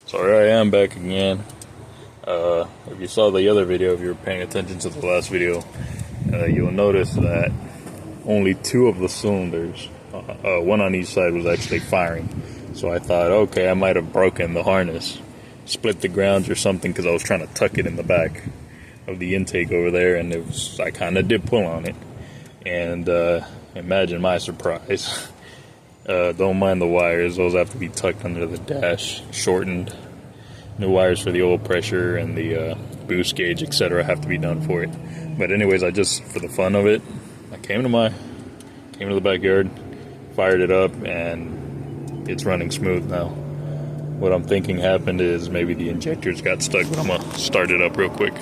So here I am back again. If you saw the other video, if you were paying attention to the last video, you'll notice that only two of the cylinders, one on each side, was actually firing. So I thought, okay, I might have broken the harness, split the grounds or something, because I was trying to tuck it in the back of the intake over there, and I kind of did pull on it. And imagine my surprise. Don't mind the wires, those have to be tucked under the dash, shortened. New wires for the oil pressure and the boost gauge, etc. have to be done for it. But anyways, I just, for the fun of it, I came to the backyard, fired it up, and it's running smooth now. What I'm thinking happened is maybe the injectors got stuck, but I'm gonna start it up real quick.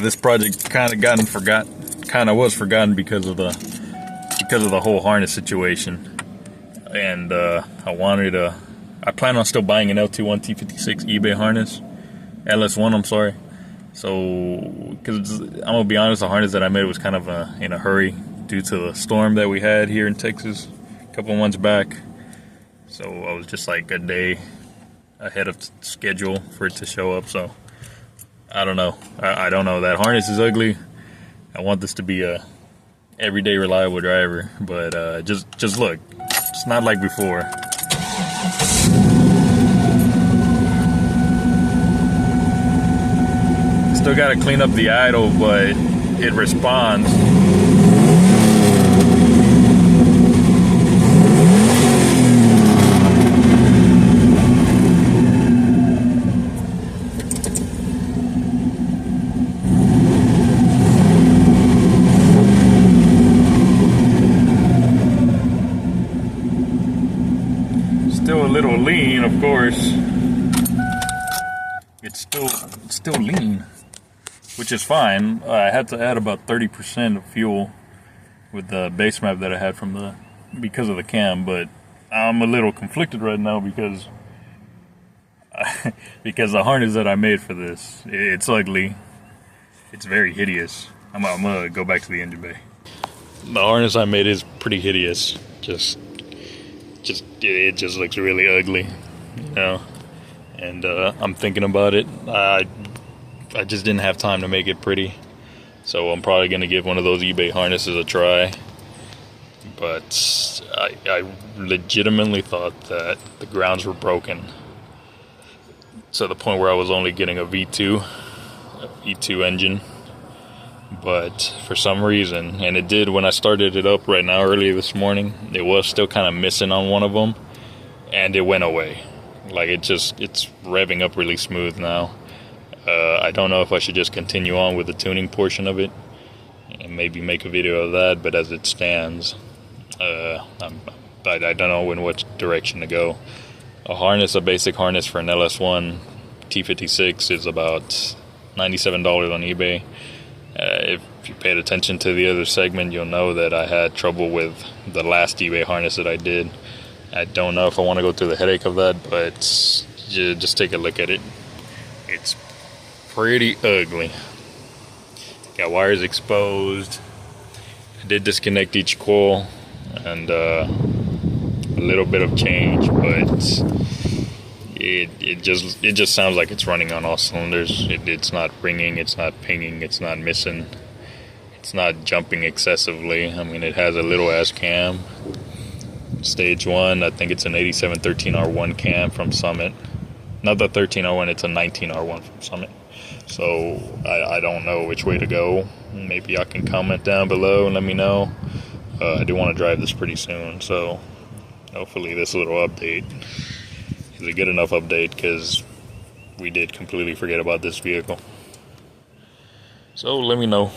This project kind of was forgotten because of the whole harness situation, and I plan on still buying an LT1 T56 eBay harness, LS1, I'm sorry. So, because I'm gonna be honest, the harness that I made was kind of in a hurry due to the storm that we had here in Texas a couple months back. So I was just like a day ahead of schedule for it to show up. So I don't know. I don't know. That harness is ugly. I want this to be a everyday reliable driver, but just look, it's not like before. Still got to clean up the idle, but it responds. Still a little lean, of course. It's still lean, which is fine. I had to add about 30% of fuel with the base map that I had because of the cam, but I'm a little conflicted right now because the harness that I made for this, it's ugly. It's very hideous. I'm gonna go back to the engine bay. The harness I made is pretty hideous. It just looks really ugly, you know. And I'm thinking about it. I just didn't have time to make it pretty, so I'm probably gonna give one of those eBay harnesses a try. But I legitimately thought that the grounds were broken to the point where I was only getting a V2 engine. But for some reason, and it did when I started it up right now early this morning, it was still kind of missing on one of them, and it went away. Like it's revving up really smooth now. I don't know if I should just continue on with the tuning portion of it and maybe make a video of that, but as it stands, I don't know in what direction to go. A basic harness for an LS1 T56 is about $97 on eBay. If you paid attention to the other segment, you'll know that I had trouble with the last eBay harness that I did. I don't know if I want to go through the headache of that, but just take a look at it. It's pretty ugly. Got wires exposed. I did disconnect each coil and a little bit of change, but it just sounds like it's running on all cylinders. It's not ringing, it's not pinging, it's not missing, it's not jumping excessively. I mean, it has a little ass cam. Stage 1, I think it's an 8713R1 cam from Summit. Not the 13R1, it's a 19R1 from Summit. So I don't know which way to go. Maybe y'all can comment down below and let me know. I do want to drive this pretty soon, so hopefully this little update is a good enough update, because we did completely forget about this vehicle. So let me know.